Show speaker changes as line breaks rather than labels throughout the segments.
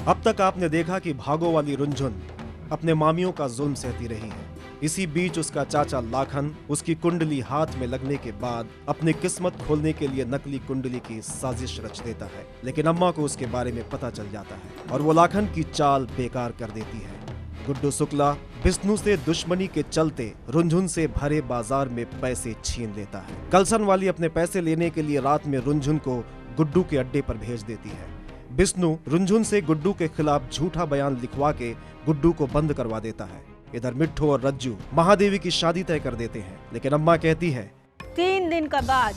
अब तक आपने देखा कि भागो वाली रुंझुन अपने मामियों का जुल्म सहती रही है। इसी बीच उसका चाचा लाखन उसकी कुंडली हाथ में लगने के बाद अपनी किस्मत खोलने के लिए नकली कुंडली की साजिश रच देता है, लेकिन अम्मा को उसके बारे में पता चल जाता है और वो लाखन की चाल बेकार कर देती है। गुड्डू शुक्ला विष्णु से दुश्मनी के चलते रुंझुन से भरे बाजार में पैसे छीन लेता है। कलसन वाली अपने पैसे लेने के लिए रात में रुंझुन को गुड्डू के अड्डे पर भेज देती है। विष्णु रुंझुन से गुड्डू के खिलाफ झूठा बयान लिखवा के गुड्डू को बंद करवा देता है। इधर मिट्ठू और रज्जू महादेवी की शादी तय कर देते हैं, लेकिन अम्मा कहती है
3 दिन का बाद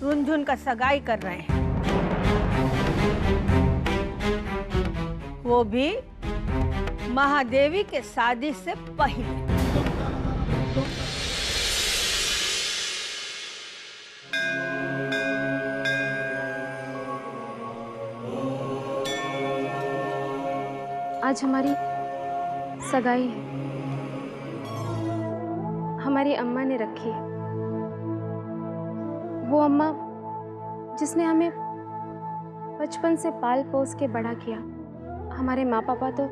रुंझुन का सगाई कर रहे हैं, वो भी महादेवी के शादी से पहले।
आज हमारी सगाई है, हमारी अम्मा ने रखी है। वो अम्मा जिसने हमें बचपन से पाल पोस के बड़ा किया। हमारे माँ पापा तो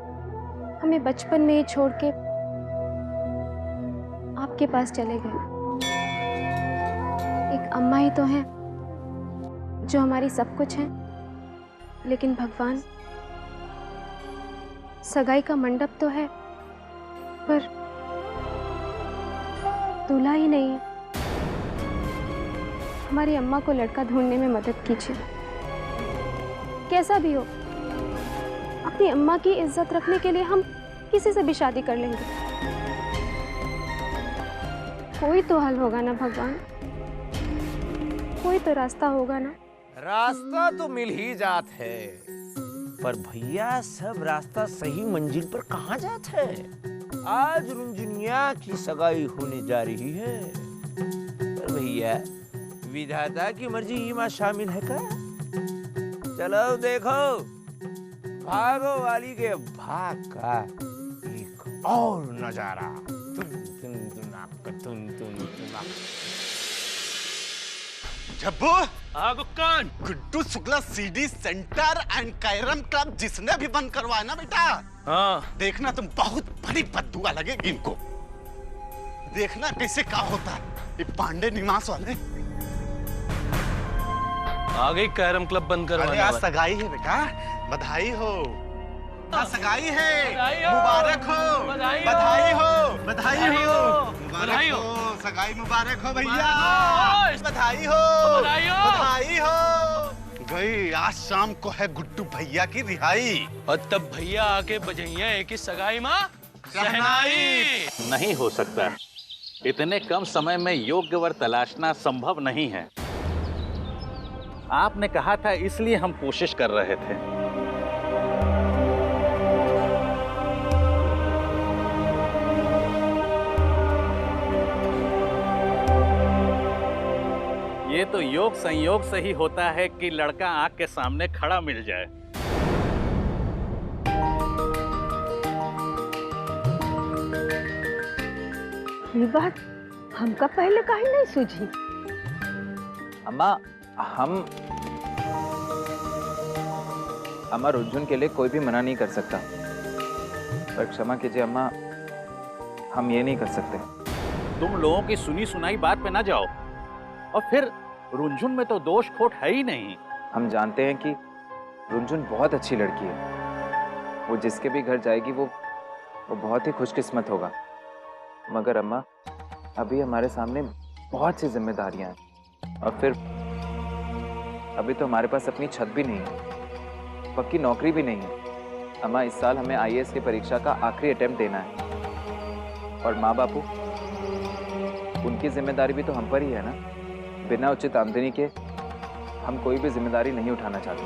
हमें बचपन में ही छोड़ के आपके पास चले गए। एक अम्मा ही तो है जो हमारी सब कुछ है, लेकिन भगवान सगाई का मंडप तो है पर दूल्हा ही नहीं है। हमारी अम्मा को लड़का ढूंढने में मदद कीजिए। कैसा भी हो, अपनी अम्मा की इज्जत रखने के लिए हम किसी से भी शादी कर लेंगे। कोई तो हल होगा ना भगवान, कोई तो रास्ता होगा ना।
रास्ता तो मिल ही जात है, पर भैया सब रास्ता सही मंजिल पर कहाँ जात है। आज रुंझुनिया की सगाई होने जा रही है, पर भैया विधाता की मर्जी में शामिल है का? चलो देखो भागो वाली के भाग का एक और नजारा।
जब्बू
गुक्कान
Guddu Shukla CD centre and carrom club जिसने भी बंद करवाया ना बेटा,
हाँ
देखना तुम बहुत बड़ी बद्दुआ लगेगी इनको। देखना कैसे क्या होता है। ये पांडे निवास वाले
आ गई कैरम क्लब बंद
अरे
करवाने
आज
वाले।
सगाई है बेटा, बधाई हो। आज सगाई है,
बधाई हो,
मुबारक हो,
बधाई हो,
बधाई हो, बधाई
बधाई
हो,
हो,
मुबारक
बधाई
हो,
हो।
सगाई मुबारक हो भैया,
मुबारक हो।
बधाई हो,
बधाई हो।
बधाई हो। गई आज शाम को है गुड्डू भैया की रिहाई।
और तब भैया आके बजैया है कि सगाई माँ शहनाई।
नहीं हो सकता। इतने कम समय में योग्य वर तलाशना संभव नहीं है। आपने कहा था इसलिए हम कोशिश कर रहे थे। ये तो योग संयोग से ही होता है कि लड़का आंख के सामने खड़ा मिल जाए।
ये बात हमका पहले काहे नहीं सूझी?
अम्मा अम्मा रुंझुन के लिए कोई भी मना नहीं कर सकता, पर क्षमा कीजिए अम्मा, हम ये नहीं कर सकते।
तुम लोगों की सुनी सुनाई बात पे ना जाओ। और फिर रुंझुन में तो दोष खोट है ही नहीं।
हम जानते हैं कि रुंझुन बहुत अच्छी लड़की है। वो जिसके भी घर जाएगी वो बहुत ही खुशकिस्मत होगा। मगर अम्मा अभी हमारे सामने बहुत सी जिम्मेदारियां हैं, और फिर अभी तो हमारे पास अपनी छत भी नहीं है, पक्की नौकरी भी नहीं है। अम्मा इस साल हमें आईएएस की परीक्षा का आखिरी अटेम्प्ट देना है, और माँ बापू उनकी जिम्मेदारी भी तो हम पर ही है ना। बिना उचित आमदनी के हम कोई भी जिम्मेदारी नहीं उठाना चाहते।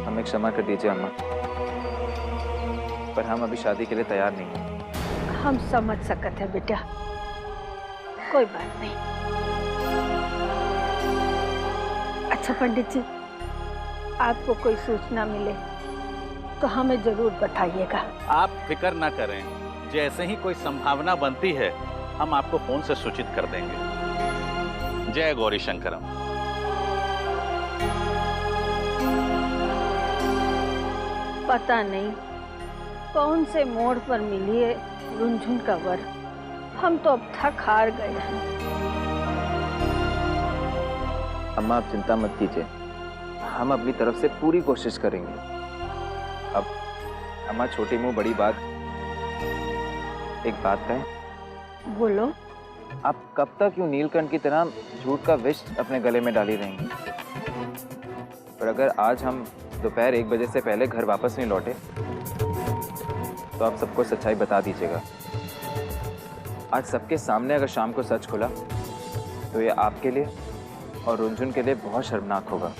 हमें क्षमा कर दीजिए अम्मा, पर हम अभी शादी के लिए तैयार नहीं हैं।
हम समझ सकते हैं बेटा, कोई बात नहीं। अच्छा पंडित जी, आपको कोई सूचना मिले तो हमें जरूर बताइएगा।
आप फिक्र ना करें, जैसे ही कोई संभावना बनती है हम आपको फोन से सूचित कर देंगे। जय गौरी शंकरम।
पता नहीं कौन से मोड़ पर मिली है रुनझुन का वर। हम तो अब थक हार गए हैं।
अम्मा आप चिंता मत कीजिए, हम अपनी तरफ से पूरी कोशिश करेंगे। अब अम्मा छोटी मुंह बड़ी बात, एक बात कहें?
बोलो।
आप कब तक यूं नीलकंठ की तरह झूठ का विष अपने गले में डाली रहेंगी? पर अगर आज हम दोपहर 1 बजे से पहले घर वापस नहीं लौटे तो आप सबको सच्चाई बता दीजिएगा। आज सबके सामने अगर शाम को सच खुला तो ये आपके लिए और रुनझुन के लिए बहुत शर्मनाक होगा।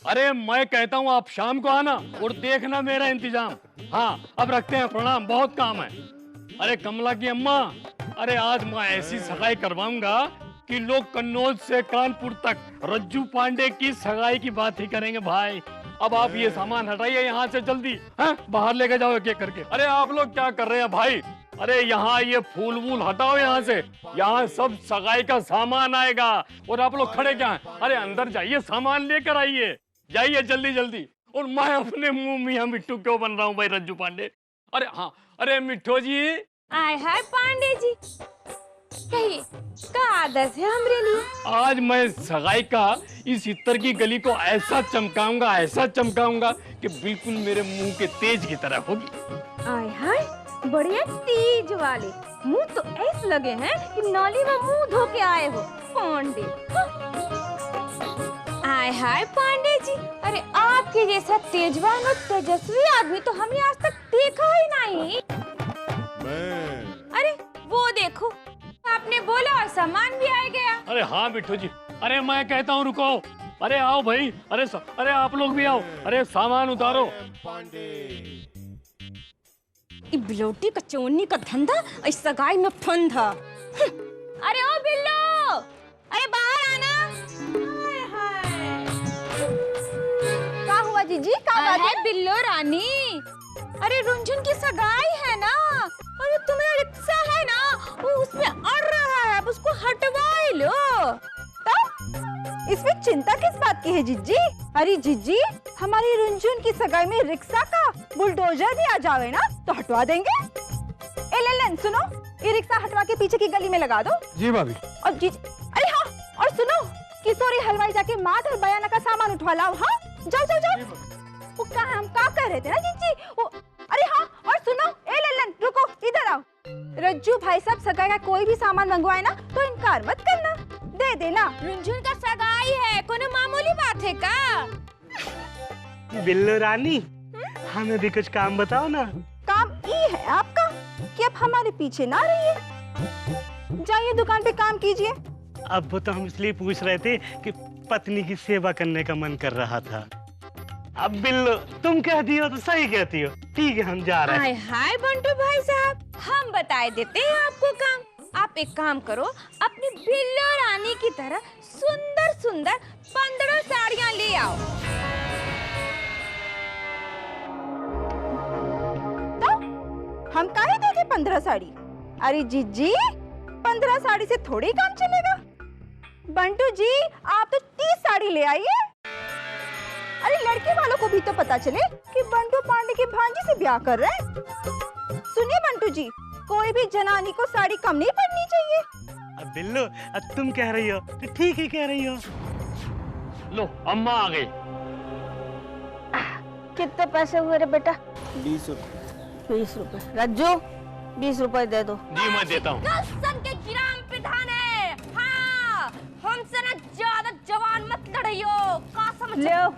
अरे मैं कहता हूँ आप शाम को आना और देखना मेरा इंतजाम। हाँ अब रखते हैं, प्रणाम, बहुत काम है। अरे कमला की अम्मा, अरे आज मैं ऐसी सगाई करवाऊंगा कि लोग कन्नौज से कानपुर तक रज्जू पांडे की सगाई की बात ही करेंगे भाई। अब आप ये सामान हटाइए यहाँ से जल्दी, हैं? बाहर लेके जाओ एक एक करके। अरे आप लोग क्या कर रहे हैं भाई? अरे यहाँ ये फूल वूल हटाओ यहाँ से, यहाँ सब सगाई का सामान आएगा और आप लोग खड़े क्या हैं? अरे अंदर जाइए, सामान लेकर आइए, जाइए जल्दी जल्दी। और मैं अपने मुंह मियां मिट्टू क्यों बन रहा हूँ भाई रज्जू पांडे? अरे हाँ, अरे मिट्टू जी।
आय हाय पांडे जी, कहिए का आदत है हमरे लिए?
आज मैं सगाई का इस इत्तर की गली को ऐसा चमकाऊंगा कि बिल्कुल मेरे मुंह के तेज की तरह होगी।
आय हाय, बढ़िया तेज वाले मुंह तो ऐसे लगे हैं कि नाली में मुंह धो के आए हो पांडे। आय हाय पांडे जी, अरे आपके जैसा तेजवान और तेजस्वी आदमी तो हमने आज तक देखा ही नहीं। अरे वो देखो, आपने बोला और सामान भी आ गया।
अरे हाँ बिट्टू जी, अरे मैं कहता हूँ रुको, अरे आओ भाई, अरे आप लोग भी आओ, अरे सामान उतारो।
बिलोटी का चोनी का धंधा इस सगाई में फंदा। अरे ओ बिल्लो, अरे बाहर आना। क्या हुआ जीजी, क्या बात है? बिल्लो रानी, अरे रुनझुन की सगाई है ना, अरे तुम्हें रिक्शा है ना, वो उसमें अड़ रहा है, अब उसको हटवा लो। इसमें चिंता किस बात की है जीजी? अरे जीजी, हमारी रुनझुन की सगाई में रिक्शा का बुलडोजर भी आ जावे ना तो हटवा देंगे। ए ललन सुनो, ये रिक्शा हटवा के पीछे की गली में लगा दो। जी भाभी। और जीजी, अरे हाँ, और सुनो, किशोरी हलवाई जाके माद और बयाना का सामान उठवा लाओ। हाँ जाओ जाओ जाओ। वो कहाँ हम क्या कह रहे थे ना जीजी? अरे हाँ, और सुनो, ए ललन रुको, इधर आओ। रज्जू भाई साहब सगाई का कोई भी सामान मंगवाए ना तो इनकार मत करना, दे देना। रुनझुन का सगाई है, कोई मामूली बात है का?
बिल्लो रानी, हमें भी कुछ काम बताओ ना।
काम ये है आपका कि अब हमारे पीछे ना रहिए, जाइए दुकान पे काम कीजिए।
अब वो तो हम इसलिए पूछ रहे थे कि पत्नी की सेवा करने का मन कर रहा था। अब बिल्लो तुम कहती हो तो सही कहती हो, ठीक है हम जा रहे हैं।
हाय बंटू भाई साहब, हम बताए देते हैं आपको काम। आप एक काम करो, अपनी बिल्लो रानी की तरह सुंदर सुंदर 15 साड़ियाँ ले आओ। तो हम काहे देंगे 15 साड़ी? अरे जीजी, 15 साड़ी से थोड़ी काम चलेगा। बंटू जी, आप तो 30 साड़ी ले आइए। अरे लड़के वालों को भी तो पता चले कि बंटू पांडे की भांजी से ब्याह कर रहे हैं। सुनिए बंटू जी, कोई भी जनानी को साड़ी कम नहीं पड़नी चाहिए।
अब बिल्लो, अब तुम कह रही हो तो ठीक ही कह रही हो।
लो अम्मा आ गई।
कितने पैसे हुए रे बेटा?
20 रुपए।
20 रुपए। रज्जू 20 रुपए दे दो।
जी मैं देता हूँ।
कलसन के ग्राम प्रधान है। हाँ, हमसे ना ज्यादा जवान मत लड़ियो, का समझ?
लो,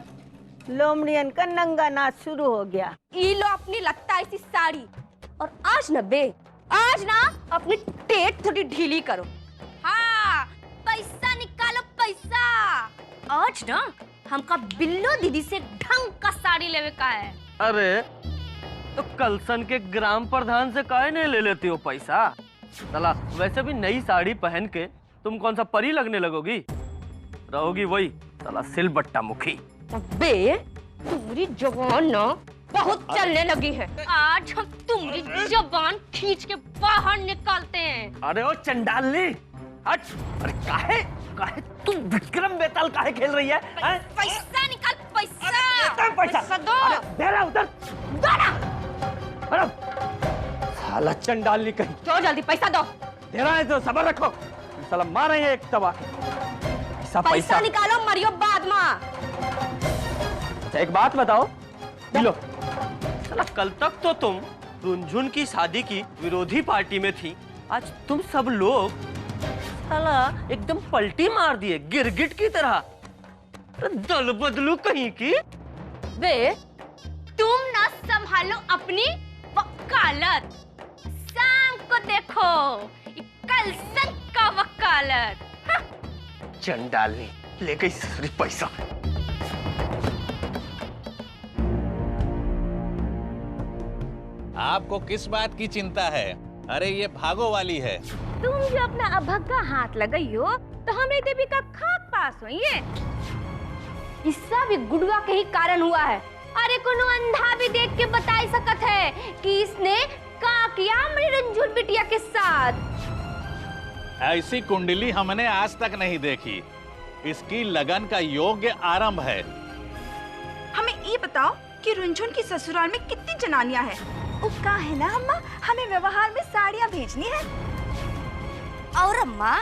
लोमड़ियन का नंगा नाच शुरू हो गया।
ये लो अपनी लगता ऐसी साड़ी, और आज न बे, आज ना अपनी टेट थोड़ी ढीली करो। हाँ, पैसा निकालो पैसा। आज ना हमका बिल्लो दीदी से ढंग का साड़ी लेवे का है।
अरे तो कलसन के ग्राम प्रधान से काहे नहीं ले लेती हो पैसा? चला, वैसे भी नई साड़ी पहन के तुम कौन सा परी लगने लगोगी? रहोगी वही चला सिलबट्टा मुखी।
बे, तुम्हारी जवान ना बहुत चलने लगी है। आज हम तुम्हारी जबान खींच के बाहर निकालते हैं।
अरे ओ चंडालनी, अरे काहे तू विक्रम बेताल काहे खेल रही है?
पैसा निकाल पैसा।
दे पैसा। अरे दे रहा उधर। अरे साला चंडाली कहीं।
दो जल्दी पैसा दो।
दे रहा है तो सब्र रखो। साला मारेंगे एक तबाह।
पैसा निकालो, मरियो बाद में।
अच्छा एक बात बताओ, लो।
साला कल तक तो तुम रुनझुन की शादी की विरोधी पार्टी में थी, आज तुम सब लोग साला एकदम पलटी मार दिए गिरगिट की तरह। दल बदलू कहीं की।
वे तुम ना संभालो अपनी वकालत, शाम को देखो कल सक का वकालत। हाँ।
चंडालनी ले गई सारी पैसा।
आपको किस बात की चिंता है? अरे ये भागो वाली है।
तुम जो अपना अभक्का हाथ लगाई हो तो हमें देवी का खाक पास हो ये। इससा भी गुड़वा के ही कारण हुआ है। अरे कोनो अंधा भी देख के बता सकत है कि इसने का किया हमारी रंजून बिटिया के साथ।
ऐसी कुंडली हमने आज तक नहीं देखी। इसकी लगन का योग्य आरंभ है।
हमें ये बताओ कि रुनझुन की ससुराल में कितनी जनानियां हैं? वो का है ना अम्मा, हमें व्यवहार में साड़ियां भेजनी है।
और अम्मा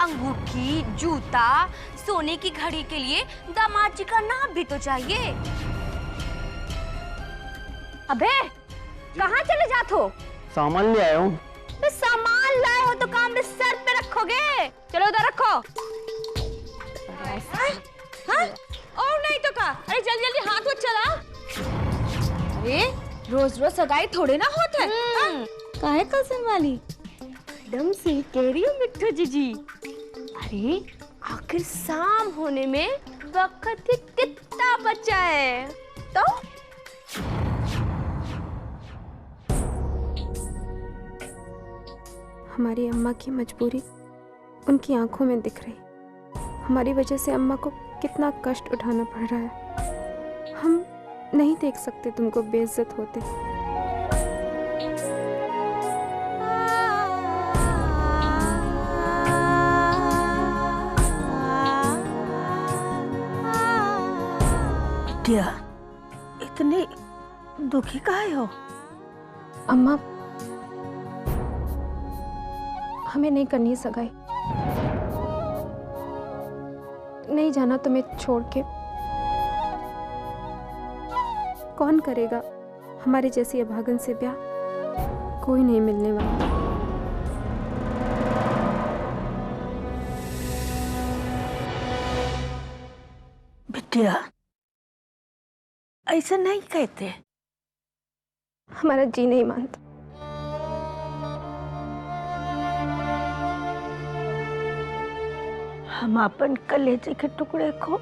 अंगूठी, जूता, सोने की घड़ी के लिए दामाद जी का नाम भी तो चाहिए। अबे कहाँ चले जात हो?
सामान ले आया हूँ।
सामान लाए हो तो काम सर पे रखोगे। चलो उधर रखो। हाँ? और नहीं तो का? अरे जल्दी जल्दी हाथ वो चला।
अरे रोज रोज सगाई थोड़े ना होते हैं।
काहे कसन वाली एकदम से कह रही हूँ मिट्ठू जीजी। अरे आखिर शाम होने में वक्त ही कितना बचा है। तो
हमारी अम्मा की मजबूरी उनकी आंखों में दिख रही। हमारी वजह से अम्मा को कितना कष्ट उठाना पड़ रहा है। हम नहीं देख सकते तुमको बेइज्जत होते।
बिटिया, इतनी दुखी काहे हो?
अम्मा हमें नहीं करनी सगाई। नहीं जाना तुम्हें छोड़ के। कौन करेगा हमारे जैसी अभागन से ब्याह? कोई नहीं मिलने वाला।
बिटिया ऐसा नहीं कहते।
हमारा जी नहीं मानता।
हम अपन कलेजे के टुकड़े को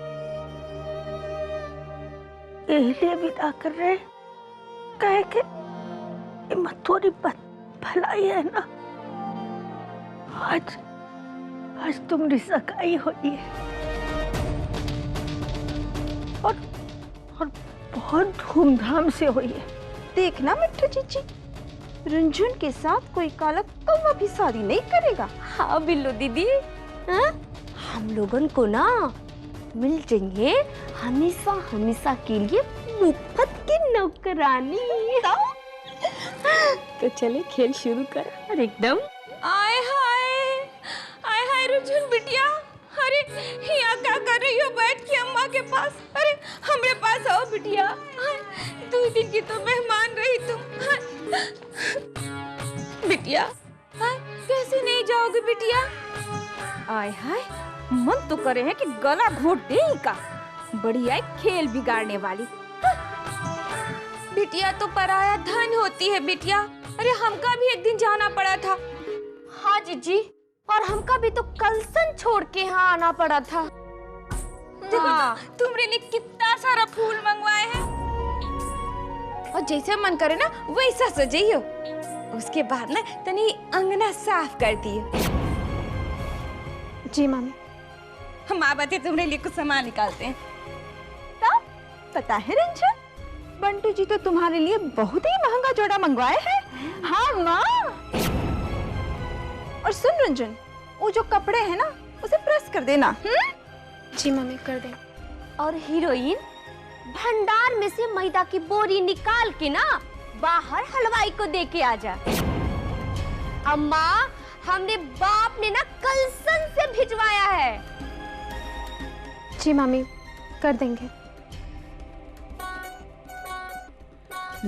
यही लिए विदा कर रहे, कहे के थोड़ी भलाई है ना। आज तुम्हारी सगाई हुई है और बहुत धूमधाम से हुई है।
देखना मिट्ठू जीजी, रुनझुन के साथ कोई काला कौवा भी शादी नहीं करेगा।
हाँ बिल्लू दीदी, हाँ? हम लोगन को ना मिल जाएंगे हमेशा हमेशा के लिए मुफ्त की नौकरानी।
तो चले खेल शुरू कर।
अरे एकदम।
आय हाय रुनझुन बिटिया, अरे यहाँ क्या कर रही हो बैठ के अम्मा के पास? अरे हमरे पास आओ बिटिया, 2 दिन की तो मेहमान रही तुम। बिटिया कैसे नहीं जाओगे बिटिया?
आय हाय, मन तो करे है कि गला घोट दे का। बढ़िया खेल बिगाड़ने वाली।
बिटिया तो पराया धन होती है बिटिया। अरे हमका भी एक दिन जाना पड़ा था।
हाँ जीजी, और हमका भी तो कलसन छोड़ के यहाँ आना पड़ा था।
देखो तुमरे लिए कितना सारा फूल मंगवाए हैं और जैसे मन करे ना वैसा सजाइयो। उसके बाद ना तनी अंगना साफ कर दियो।
जी मामी।
हम आप आते तुम्हारे लिए कुछ सामान निकालते हैं।
तो पता है रंजन, बंटू जी तो तुम्हारे लिए बहुत ही महंगा जोड़ा मंगवाए हैं। हाँ माँ। और सुन रंजन, वो जो कपड़े हैं ना उसे प्रेस कर देना।
जी मम्मी कर दे।
और हीरोइन भंडार में से मैदा की बोरी निकाल के ना बाहर हलवाई को दे के आ जा। अम्मा, हमने बाप ने ना कलसन से भिजवाया है।
जी मामी, कर देंगे।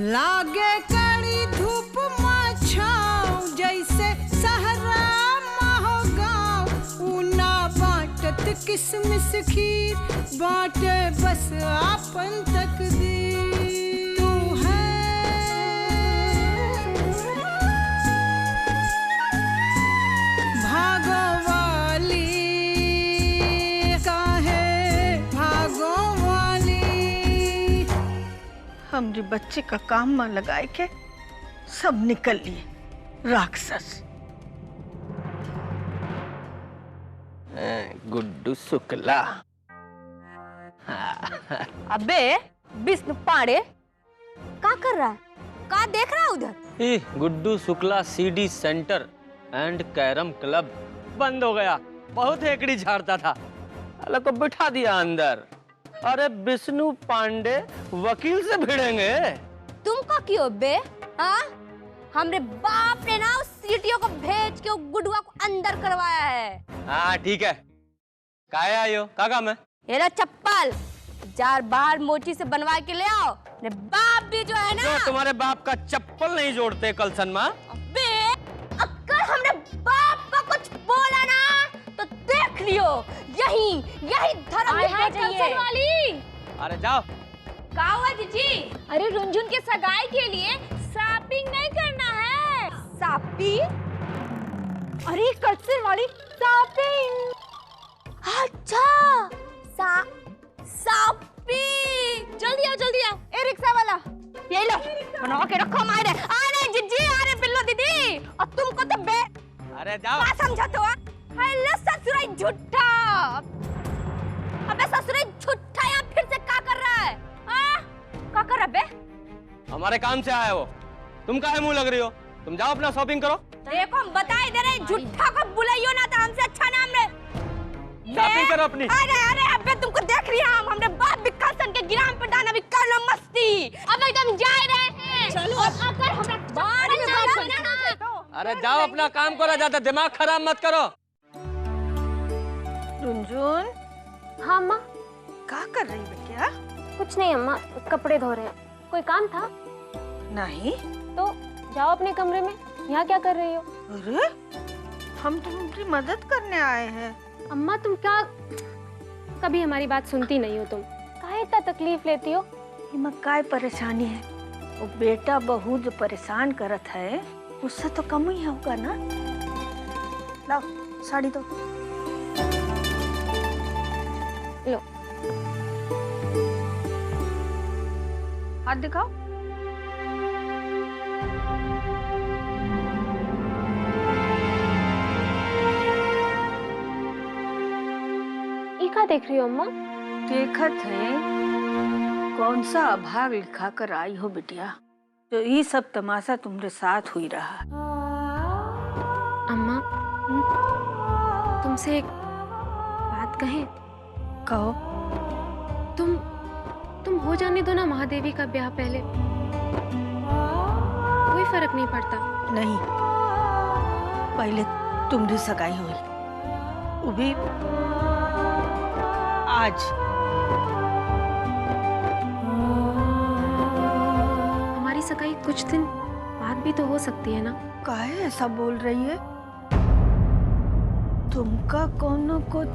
लागे कड़ी धूप माछाओ जैसे सहरा माहो गाँव, ऊना बाटत किसमिस खीर, बाटे बस आपन तकदीर। तू है भागो वाली, काहे भागो वाली।
हमरे बच्चे का काम में लगाए के सब निकल लिए राक्षस।
गुड्डू शुक्ला।
अबे विष्णु पांडे, क्या कर रहा है? क्या देख रहा है उधर?
Guddu Shukla CD centre and carrom club बंद हो गया। बहुत हेकड़ी झाड़ता था, अल्लाह को बिठा दिया अंदर। अरे विष्णु पांडे वकील से भिड़ेंगे।
तुम का क्यों बे? हाँ, हमरे बाप ने ना उस सीटियों को भेज के गुडुआ को अंदर करवाया है।
हाँ ठीक है, काहे आयो? का काम है?
ये ना चप्पल जार बाहर मोची से बनवा के ले आओ। ने बाप भी जो है ना,
जो तुम्हारे बाप का चप्पल नहीं जोड़ते कलसन माँ।
बे, अगर हमने बाप का कुछ बोला ना तो देख लियो, यही धर्म निभाना चाहिए।
वाली।
अरे जाओ।
का हुआ जीजी? अरे रुनझुन के सगाई के लिए शॉपिंग नहीं करना है।
शॉपिंग? अरे कल्चर वाली शॉपिंग। अच्छा, शॉपिंग।
जल्दी आओ, जल्दी आओ।
ए रिक्शा वाला, ये लो बना के रखो मारे। अरे जीजी, अरे बिल्लो दीदी, और तुमको तो बे।
अरे जाओ।
क्या समझा तो? हेलो ससुराई झूठा। अबे ससुराई झूठा, यहाँ फिर से क्या कर रहा है? क्या कर रहा बे?
हमारे काम से आया वो, तुम काहे मुंह लग रही हो? तुम जाओ अपना शॉपिंग करो।
देखो हम बता दे रहे, झूठा को बुलाइयो ना तो हमसे अच्छा नाम ले।
शॉपिंग करो अपनी।
अरे अबे तुमको देख रही हम, हमने बाप विकासन के गिराम पर डाना भी कर लो मस्ती।
अब एकदम जा रहे हैं। चलो, अगर हमरा बाहर में बात करना।
अरे जाओ अपना काम करो, ज्यादा दिमाग खराब मत करो।
रुनझुन।
हाँ अम्मा।
क्या कर रही बेटिया?
कुछ नहीं अम्मा, कपड़े धो रहे हैं। कोई काम था?
नहीं।
तो जाओ अपने कमरे में, यहाँ क्या कर रही हो?
अरे हम तुम्हारी मदद करने आए हैं।
अम्मा तुम क्या कभी हमारी बात सुनती नहीं हो? तुम काहे इतना तकलीफ लेती हो?
इमा काय परेशानी है? वो बेटा बहू जो परेशान करत है उससे तो कम ही होगा ना। लाओ साड़ी दो।
लो।
हाथ दिखाओ।
ये क्या देख रही हो अम्मा?
देखत है कौन सा अभाग लिखा कर आई हो बिटिया, जो ये सब तमाशा तुम्हारे साथ हुई रहा।
अम्मा तुमसे एक बात कहें?
कहो।
तुम हो जाने दो ना महादेवी का ब्याह पहले, कोई फर्क नहीं पड़ता।
नहीं, पहले तुम्हारी सगाई हुई, वो भी आज।
हमारी सगाई कुछ दिन बाद भी तो हो सकती है ना?
काहे ऐसा बोल रही है? तुमका कौन न कुछ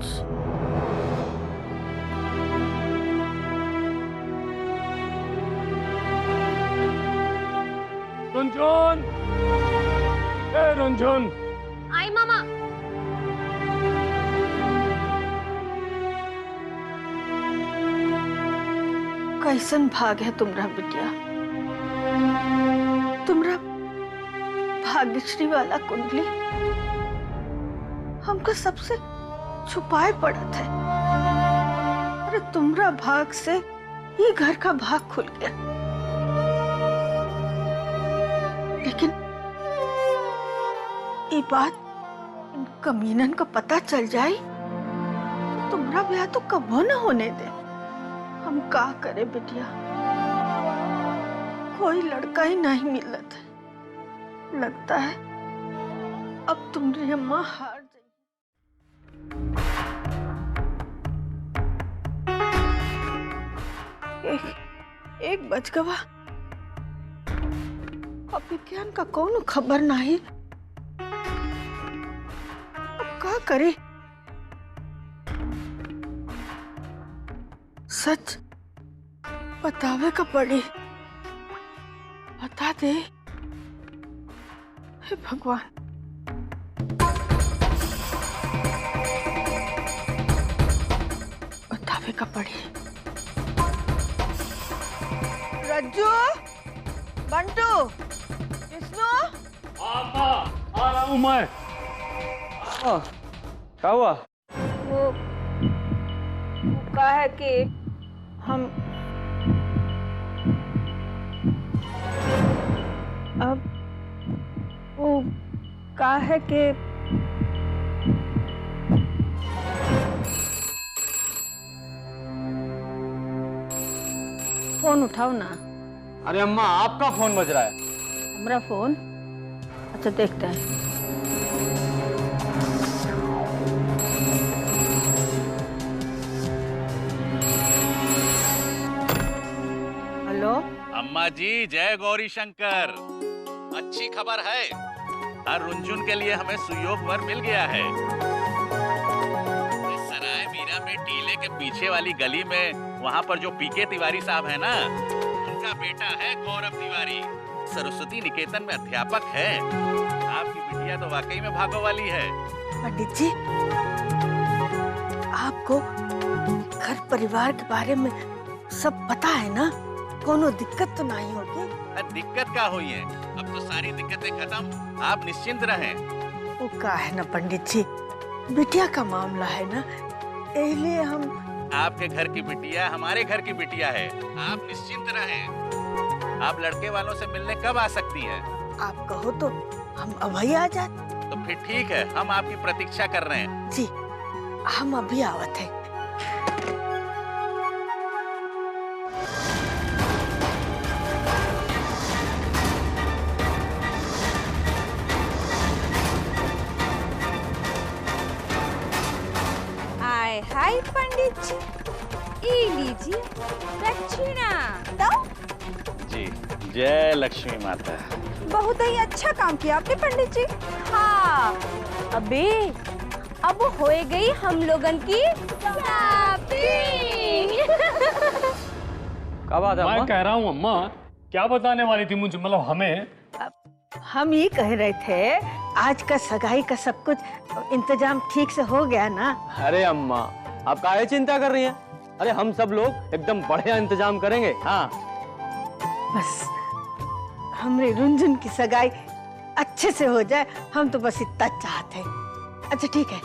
रुनझुन, ए रुनझुन।
आई मामा।
कैसन भाग है तुम्हारा बिटिया, तुम्हारा भाग्यश्री वाला कुंडली हमको सबसे छुपाए पड़त है। अरे तुम्हारा भाग से ये घर का भाग खुल गया, लेकिन ये बात इन कमीनन को पता चल जाए तो तुम्हारा ब्याह तो कबो न होने दे। हम का करे बिटिया, कोई लड़का ही नहीं मिलत है। लगता है अब तुम्हारी अम्मा हार जाएगी। एक बज गवा, अब विज्ञान का कौन खबर नहीं। अब का करे? सच बतावे का पड़ी। बता दे हे भगवान। बतावे का पड़ी। रज्जू, बंटू, विष्णु,
आ रहा हूँ मैं।
क्या हुआ?
वो कहा है कि हम अब वो कहा है कि फोन उठाओ ना।
अरे अम्मा, आपका फोन बज रहा है।
हमारा फोन? अच्छा देखते हैं। हेलो
अम्मा जी, जय गौरी शंकर। अच्छी खबर है, हर रुंझुन के लिए हमें सुयोग वर मिल गया है। इस सराय मीरा में टीले के पीछे वाली गली में, वहाँ पर जो पीके तिवारी साहब है ना, उनका बेटा है गौरव तिवारी, सरस्वती निकेतन में अध्यापक है। आपकी बिटिया तो वाकई में भागो वाली है।
पंडित जी, आपको घर परिवार के बारे में सब पता है ना? कोनो दिक्कत तो नहीं होगी?
दिक्कत क्या हुई है? अब तो सारी दिक्कतें खत्म, आप निश्चिंत रहें।
वो का है ना पंडित जी, बिटिया का मामला है ना, इसलिए हम।
आपके घर की बिटिया हमारे घर की बिटिया है, आप निश्चिंत रहें। आप लड़के वालों से मिलने कब आ सकती हैं?
आप कहो तो हम अभी आ जाते।
तो फिर ठीक है, हम आपकी प्रतीक्षा कर रहे हैं।
जी, हम अभी आवत हैं।
हाय पंडित जी, ये लीजिए दक्षिणा। तो
जी, जय लक्ष्मी माता।
बहुत ही अच्छा काम किया आपने पंडित जी। हाँ,
अबे अब हो गई हम लोगन की
क्या बात है?
मैं कह रहा हूँ अम्मा, क्या बताने वाली थी मुझे, मतलब हमें?
हम ये कह रहे थे, आज का सगाई का सब कुछ इंतजाम ठीक से हो गया ना?
अरे अम्मा, आप काहे चिंता कर रही हैं? अरे हम सब लोग एकदम बढ़िया इंतजाम करेंगे। हाँ,
बस हमरे रुंझुन की सगाई अच्छे से हो जाए, हम तो बस इतना चाहते हैं। अच्छा ठीक है,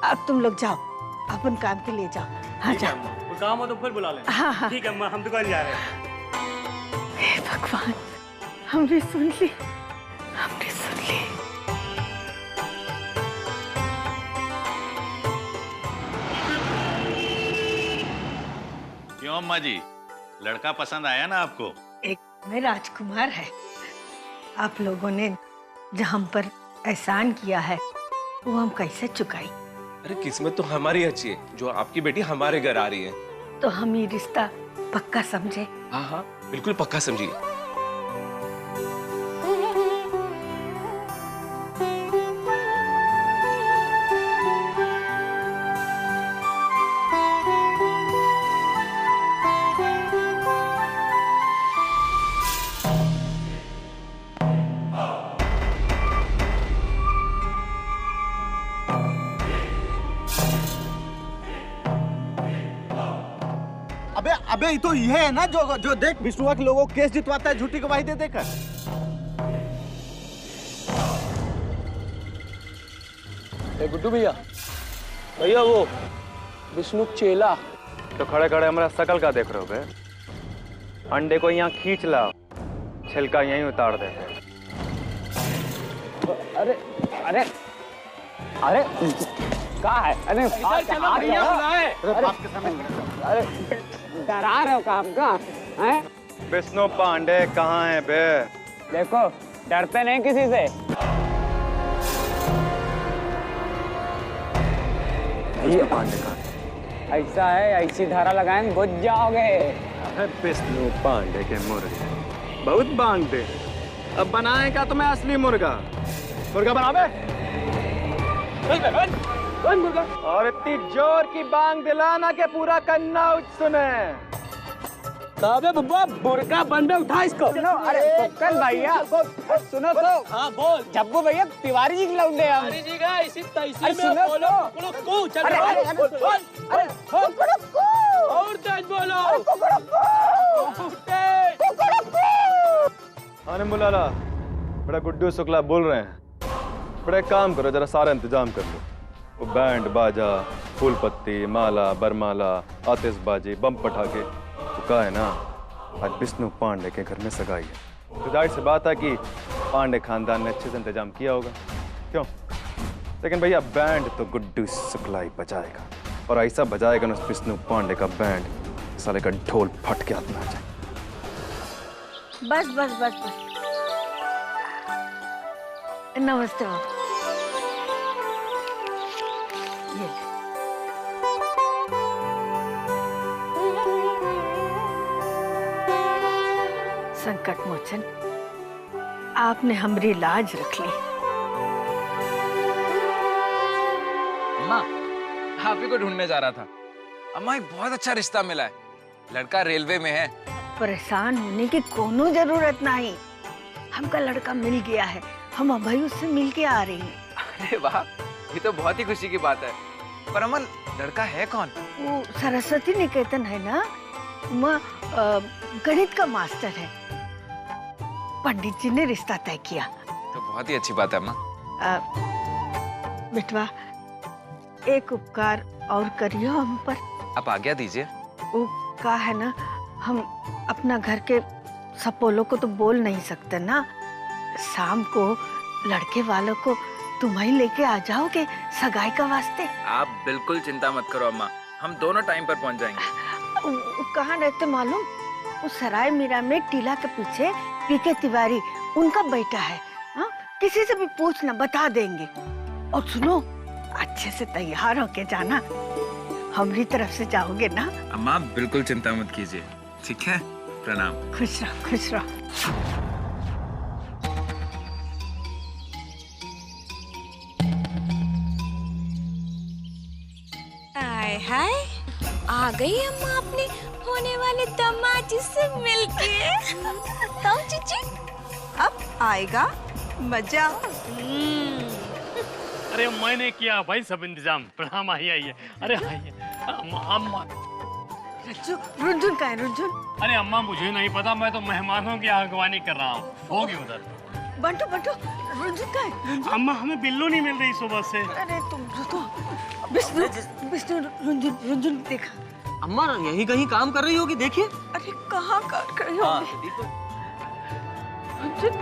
अब तुम लोग जाओ, अपन काम के लिए जाओ। हाँ जाओ,
वो काम हो तो फिर बुला लेना।
हाँ हाँ
ठीक है अम्मा, हम दुकान जा रहे हैं।
हे भगवान, हमने सुन ली, हमने सुन ली।
क्यों अम्मा जी, लड़का पसंद आया ना आपको?
एक में राजकुमार है। आप लोगों ने जो हम पर एहसान किया है, वो हम कैसे चुकाई?
अरे किस्मत तो हमारी अच्छी है, जो आपकी बेटी हमारे घर आ रही है।
तो हम ये रिश्ता पक्का समझे?
हाँ हाँ, बिल्कुल पक्का समझिए।
अबे ये तो ये है ना जो देख विष्णुआ के लोगों केस जितवाता है झूठी गवाही दे देकर।
गुड्डू भैया, भैया वो विष्णु चेला
तो खड़े खड़े हमारा शकल का देख रहे हो बे? अंडे को यहाँ खींच लाओ, छिलका यहीं उतार दे।
अरे अरे अरे
कहाँ है? अरे
इधर चलो भैया बुलाए।
अरे डरा रहे हो काम का हैं?
विष्णु पांडे कहाँ है बे?
देखो डरते नहीं किसी से।
विष्णु पांडे कहाँ?
ऐसा है, ऐसी धारा लगाएंगे बुझ जाओगे।
विष्णु पांडे के मुर्गे बहुत बांगते। अब बनाए क्या तुम्हें असली मुर्गा? मुर्गा बनावे? मुर्गा। और इतनी जोर की बांग दिलाना के पूरा कन्ना उठ सुने।
अबे बब्बा मुर्गा बन रहा, उठा इसको।
सुनो, अरे पक्कन भैया सुनो तो।
हाँ बोल।
जब्बू भैया तिवारी जी की लौंडे हम।
तिवारी जी का इसी तैसी
अरे
में
सुनो
बोलो।
तो।
कुकड़ू चल
अरे,
बोल।
अरे,
बोल।
अरे कुकड़ू।
और तेज बोलो।
आने बुलाला। बड़ा गुड्डू शुक्ला बोल रहे हैं। बड़ा एक काम करो, जरा सारा इंतजाम कर लो। वो बैंड बाजा, फूल पत्ती, माला, बरमाला, आतिशबाजी, बम पटाखे। तो क्या है ना, आज विष्णु पांडे के घर में सगाई है, तो जाहिर सी बात है कि पांडे खानदान ने अच्छे से इंतजाम किया होगा। क्यों? लेकिन भैया बैंड तो गुड्डू शुक्ला ही बजाएगा, और ऐसा बजाएगा ना उस विष्णु पांडे का बैंड, साले का ढोल फट के हाथ में आ जाए।
बस बस बस बस। नमस्ते बाबा। ये संकट मोचन, आपने हमारी लाज रख ली।
अम्मा, आप ही को ढूंढने जा रहा था। अम्मा एक बहुत अच्छा रिश्ता मिला है, लड़का रेलवे में है।
परेशान होने की कोनो जरूरत नहीं, हमका लड़का मिल गया है, हम अभी उससे मिल के आ रही हैं।
अरे वाह, ये तो बहुत ही खुशी की बात है। पर अम्मा लड़का है कौन?
वो सरस्वती निकेतन है ना, वहाँ गणित का मास्टर है। पंडित जी ने रिश्ता तय किया।
तो बहुत ही अच्छी बात है अम्मा।
बेटवा, एक उपकार और करियो हम पर।
आप आज्ञा दीजिए।
वो का है ना, हम अपना घर के सपोलों को तो बोल नहीं सकते ना, शाम को लड़के वालों को तुम ही लेके आ जाओगे सगाई का वास्ते।
आप बिल्कुल चिंता मत करो अम्मा, हम दोनों टाइम पर पहुंच जाएंगे।
कहाँ रहते मालूम? उस सराय मीरा में टीला के पीछे पीके तिवारी, उनका बेटा है। हाँ, किसी से भी पूछना, बता देंगे। और सुनो, अच्छे से तैयार होके जाना, हमारी तरफ से जाओगे ना?
अम्मा बिल्कुल चिंता मत कीजिए, ठीक है? प्रणाम।
खुश रहो, खुश रहो।
हाय हाय, आ गई अम्मा अपने होने वाले दामाद जी से मिलके। तो जीजी,
अब आएगा मजा।
अरे मैंने किया भाई सब इंतजाम। प्रणाम, आइए आइए। अरे आइए। अम्मा
रुंझुन का है, रुंझुन?
अरे अम्मा मुझे नहीं पता, मैं तो मेहमानों की आगवानी कर रहा हूँ। होगी उधर।
बंटू बंटू, रुंझुन का है?
अम्मा हमें बिल्लू नहीं मिल रही सुबह से।
अरे तुम रुको। विष्णु विष्णु, रुंझुन रुंझुन देखा।
अम्मा यही कहीं काम कर रही होगी, देखिए।
अरे कहाँ काम कर रही होगी? रुंझुन,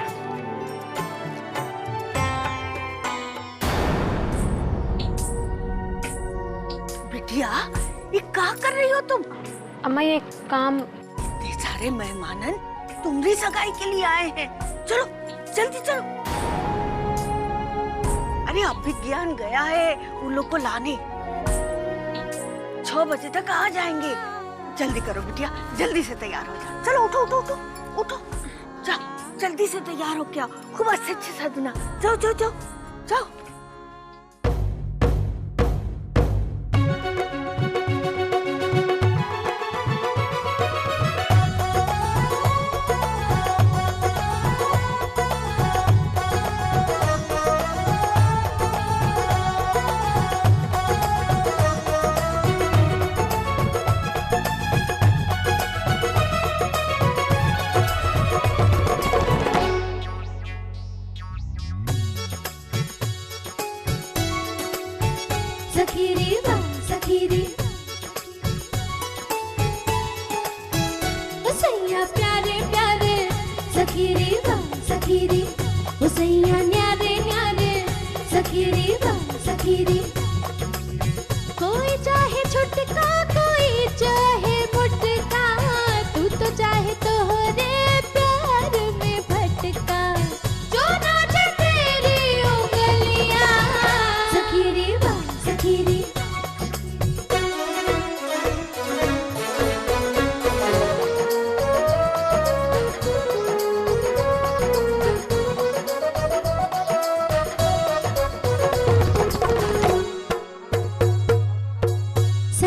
बिटिया ये क्या कर रही हो तुम?
अम्मा ये काम।
इतने सारे मेहमानन तुम्हारी सगाई के लिए आए हैं, चलो जल्दी चलो। अरे अब भी ज्ञान गया है उन लोग को लाने, 6 बजे तक आ जाएंगे। जल्दी करो बिटिया, जल्दी से तैयार हो जाओ। चलो उठो उठो उठो उठो, जाओ जल्दी से तैयार हो के आओ, खूब अच्छे से सजना। जाओ जाओ जाओ जाओ।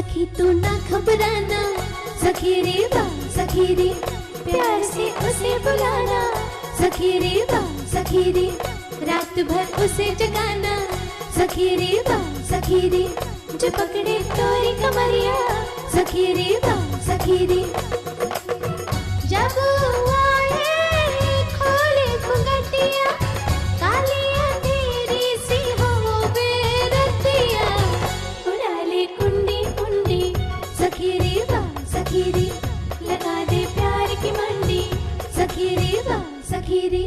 सखी तू ना घबराना, सखी रे वाह सखी रे, प्यार से उसे बुलाना, सखी रे वाह सखी रे, रात भर उसे जगाना, सखी रे वाह सखी रे, जो पकड़े तोरी कमरिया, सखी रे वाह सखी रे। जब आए खोले घुंघटिया, काली अंधेरी सी हो बेरतिया, उड़ा ले कुंडी कुंडी, सखी रे वाह सखी रे, लगा दे प्यार की मंडी, सखी रे वाह सखी रे।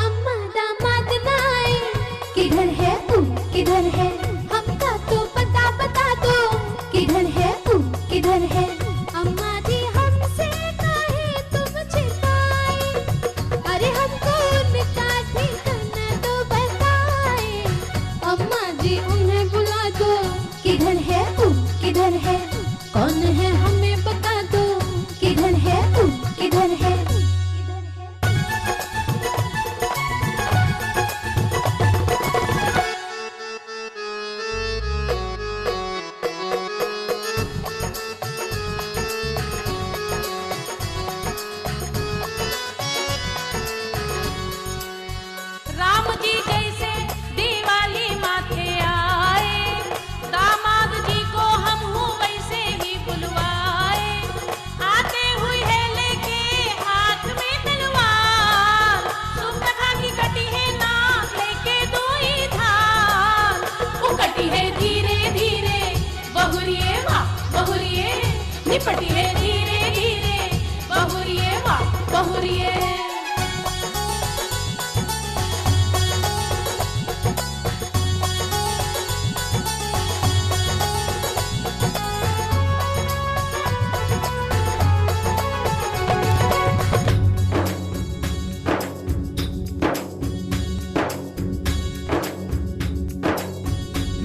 अम्मा दामाद ना आए, किधर है तू किधर है, हमका तो पता बता दो, किधर है तू किधर है। अम्मा जी हमसे काहे तुम छिपाए, अरे हमको उनका ठिकाना तो बताए। अम्मा जी उन्हें बुला दो, किधर है तू किधर है, कौन है हमें बता दो, किधर है तू किधर है।
राम जी जैसे दिवाली माथे आए, दामाद जी को हम हूँ वैसे ही बुलवाए। आते हुए है लेके हाथ में तलवार, सुपनखा की कटी है ना लेके दो ही धार। वो कटी है धीरे धीरे बहुरिए वाह बहुरिए, निपटी है धीरे धीरे बहुरिए वाह बहुरिए।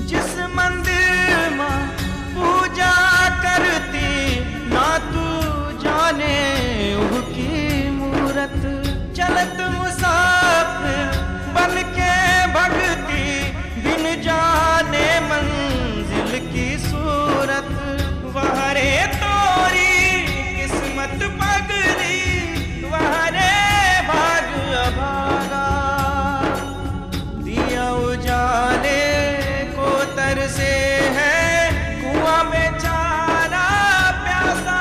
जिस मंदिर में पूजा करती ना तू जाने उसकी मूरत, चलत मुसाफिर बन के भगती बिन जाने मंजिल की सूरत। वहरे तोरी किस्मत पगली, वहरे भाग अभागा, दिया उजाले को तरसे है कुआं बेचारा प्यासा।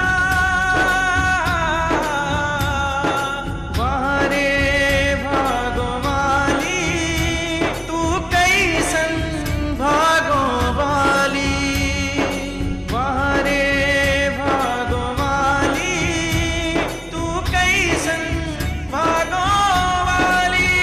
वहरे भागो वाली तू कैसन भागो वाली, वहरे भागो वाली तू कैसन भागो वाली।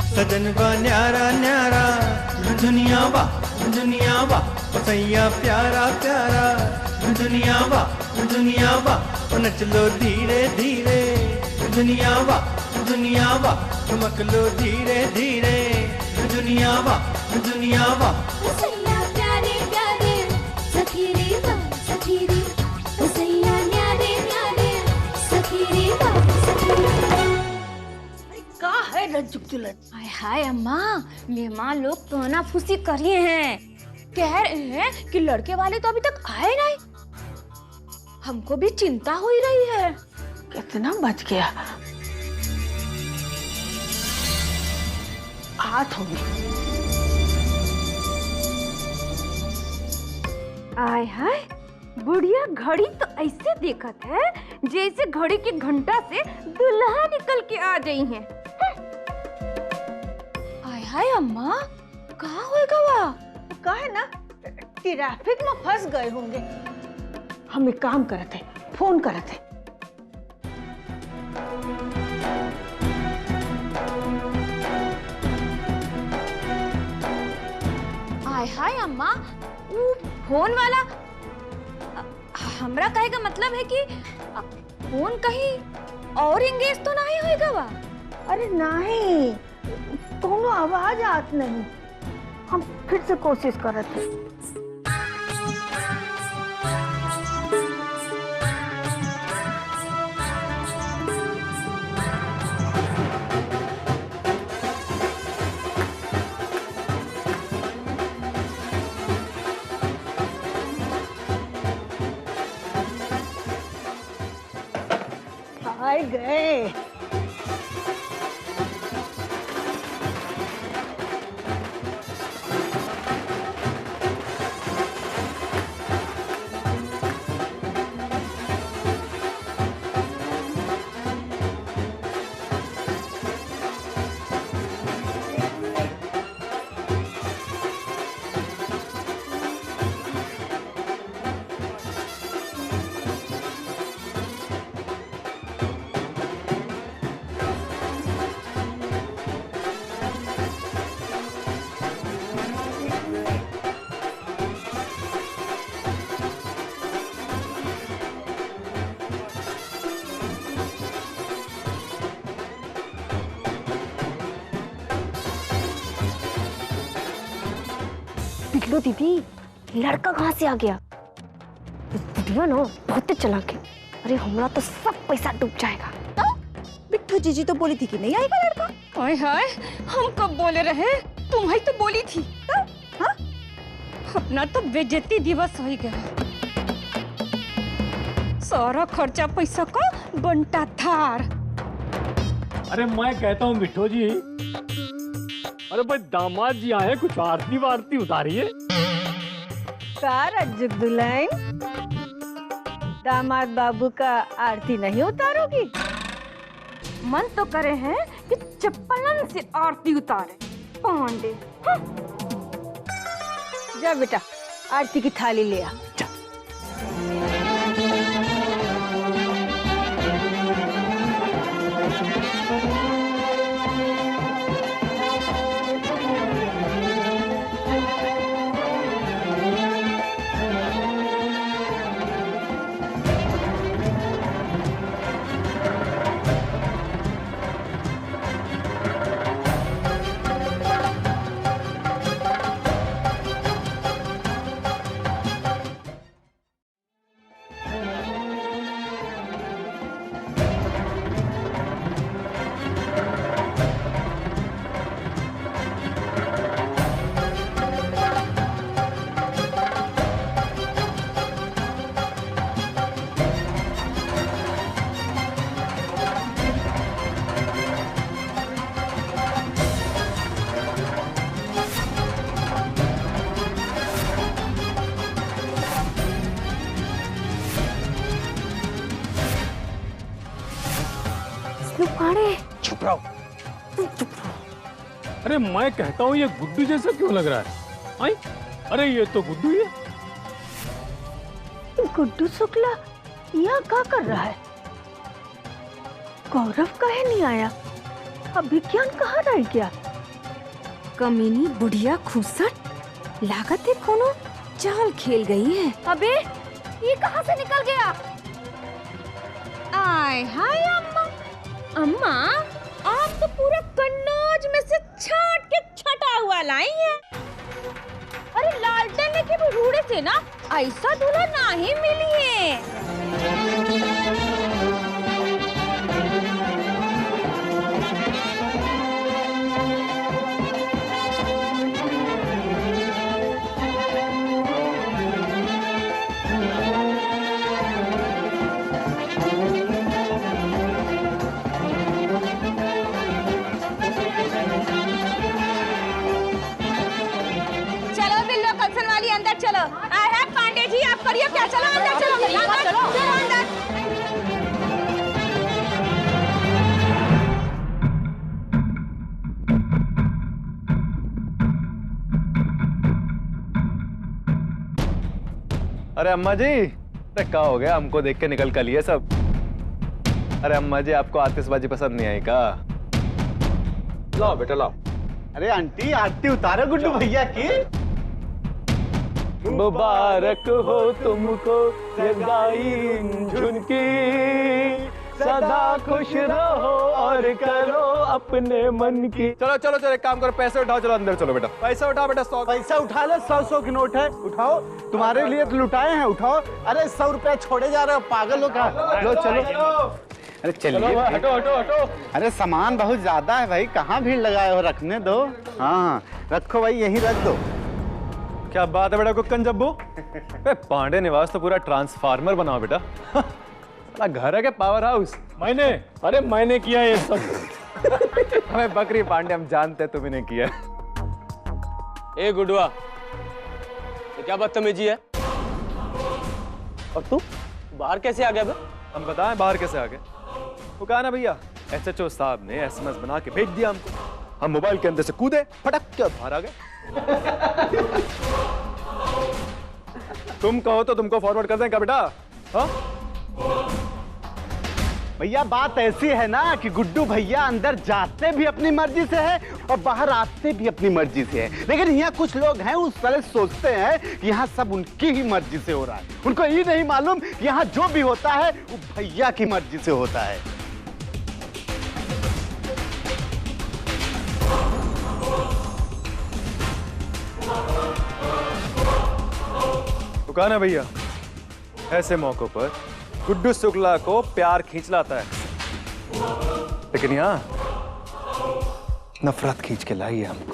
सजन बा न्यारा न्यारा, दुनिया बा सैया प्यारा प्यारा, दुनिया बा नच लो धीरे धीरे, दुनिया बा चमक लो धीरे धीरे, दुनिया बा
सैया प्यारे प्यारे, सखी रे वाह सखी रे, सैया न्यारे न्यारे, सखी रे वाह सखी रे।
का है रज्जुक जुलन?
हाय हाय अम्मा, मेहमान लोग तो ना फुसी करिए हैं, कह रहे हैं कि लड़के वाले तो अभी तक आए नहीं। हमको भी चिंता हो ही रही है।
कितना बच गया, हाथ होंगे।
आय हाय, बुढ़िया घड़ी तो ऐसे देखत है जैसे घड़ी के घंटा से दुल्हा निकल के आ गई हैं।
हाय हाय अम्मा, कहाँ होएगा वह?
का है ना ट्रैफिक में फंस गए होंगे। हम एक काम करते, फोन करते।
हाय हाय अम्मा, वो फोन वाला हमरा कहे का मतलब है कि फोन कहीं और इंगेज तो नहीं होएगा बा।
अरे नहीं, कोनो आवाज आत नहीं। हम फिर से कोशिश करत है। आए गए।
लो दीदी, लड़का कहाँ से आ गया? दीदी ना बहुत चालाक है। अरे हमारा तो सब पैसा डूब जाएगा।
बिट्ठू जीजी तो बोली थी कि नहीं आएगा लड़का।
हाय हाय, हम कब बोले रहे? तुम ही तो बोली थी। हाँ? अपना तो बेइज्जती दिवस हो गया। सारा खर्चा पैसा का बंटा थार।
अरे मैं कहता हूँ बिट्ठू जी, अरे भाई दामाद जी आए, कुछ आरती वारती उतारिए।
रज्जुक दुल्हन, दामाद बाबू का आरती नहीं उतारोगी?
मन तो करे हैं कि चप्पलन से आरती उतारे पांडे।
जा बेटा, आरती की थाली ले आ।
चुप रहो। अरे मैं कहता हूँ ये गुड्डू जैसा क्यों लग रहा है? आई? अरे ये तो गुड्डू ही है।
गुड्डू शुक्ला यहाँ क्या कर रहा है? गौरव काहे नहीं आया? अभिज्ञान कहाँ रह गया?
कमीनी बुढ़िया खूसट, लागत है कोनो चाल खेल गई है। अबे ये कहाँ से निकल गया?
आय हाय अम्मा, अम्मा आप तो पूरा कन्नौज में से छाट के छटा हुआ लाई है। अरे लालटेन लेके भी रूड़े थे ना, ऐसा दूल्हा नहीं मिली है। चलो आए हैं पांडे जी, आप करिए क्या? चलो अंदर, चलो चलो अंदर।
अरे अम्मा जी, अरे क्या हो गया? हमको देख के निकल कर लिए सब। अरे अम्मा जी, आपको आतिशबाजी पसंद नहीं आई का?
लाओ बेटा लाओ। अरे आंटी, आरती उतारो गुड्डू भैया की।
मुबारक हो तुमको ये गाई झुनकी, सदा खुश रहो और करो अपने मन की। चलो चलो चलो एक काम करो, पैसे उठाओ, चलो अंदर चलो बेटा, पैसा उठाओ बेटा। 100
पैसा उठा लो, 100 की नोट है, उठाओ, तुम्हारे लिए तो लुटाए हैं, उठाओ। अरे 100 रुपया छोड़े जा रहे हो, पागल हो क्या? लो चलो, अरे चलिए,
हटो हटो हटो।
अरे सामान बहुत ज्यादा है भाई, कहाँ भीड़ लगाए हो, रखने दो। हाँ रखो भाई, यहीं रख दो।
क्या बात है बेटा कुक्कन जब्बू, पांडे निवास तो पूरा ट्रांसफार्मर बनाओ बेटा। घर है क्या पावर हाउस?
मैंने किया ये सब।
हमें बकरी पांडे हम जानते हैं तुमने किया।
ए गुडवा, ये क्या बदतमीजी है? और तू बाहर कैसे आ गया बे?
हम बताएं बाहर कैसे आ गए? वो कहा ना भैया, SHO साहब ने SMS बना के भेज दिया हमको, हम मोबाइल के अंदर से कूदे, फटक के बाहर आ गए। तुम कहो तो तुमको फॉरवर्ड कर दें क्या बेटा? हाँ
भैया बात ऐसी है ना कि गुड्डू भैया अंदर जाते भी अपनी मर्जी से है और बाहर आते भी अपनी मर्जी से है, लेकिन यहाँ कुछ लोग हैं उस तरह सोचते हैं कि यहाँ सब उनकी ही मर्जी से हो रहा है। उनको ये नहीं मालूम यहाँ जो भी होता है वो भैया की मर्जी से होता है।
तो कहा ना भैया, ऐसे मौकों पर गुड्डू शुक्ला को प्यार खींच लाता है, लेकिन यहाँ नफरत खींच के लाई है हमको।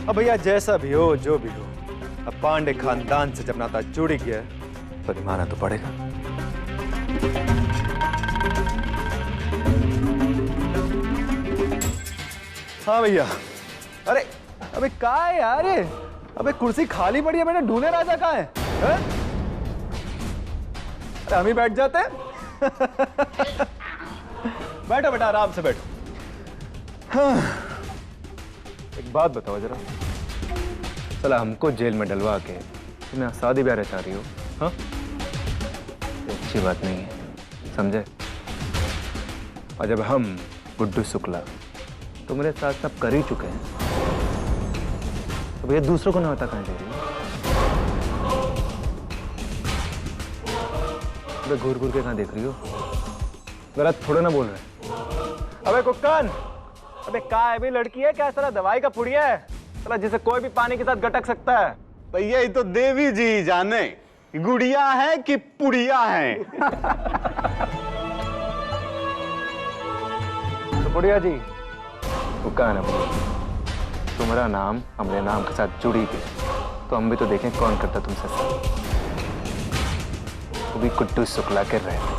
अब भैया जैसा भी हो, जो भी हो, अब पांडे खानदान से जब नाता जुड़ गया तो निभाना तो पड़ेगा। हाँ भैया। अरे अबे कहाँ है यार ये? अबे कुर्सी खाली पड़ी है बेटा, ढूंढे राजा कहाँ है? अरे हम ही बैठ जाते हैं। बैठो बेटा, आराम से बैठो। हाँ। एक बात बताओ जरा, चला हमको जेल में डलवा के तुम्हें शादी ब्याह चाह रही हो? हाँ, अच्छी बात नहीं है, समझे? और जब हम गुड्डू शुक्ला तो मेरे साथ सब कर ही चुके हैं, तो भैया दूसरों को ना होता कहाँ दे रही हो? अबे घूर घूर के कहाँ देख रही हो? गलत थोड़ा ना बोल रहे। अबे कुक्कन, अबे क्या है भी लड़की है क्या? साला दवाई का पुड़िया है साला, जिसे कोई भी पानी के साथ गटक सकता है।
भैया ये तो देवी जी जाने गुड़िया है कि पुड़िया है।
तो पुड़िया जी वो कहा ना, तुम्हारा नाम हमारे नाम के साथ जुड़ी गई तो हम भी तो देखें कौन करता तुमसे, वो भी गुड्डू शुक्ला कर रहे थे।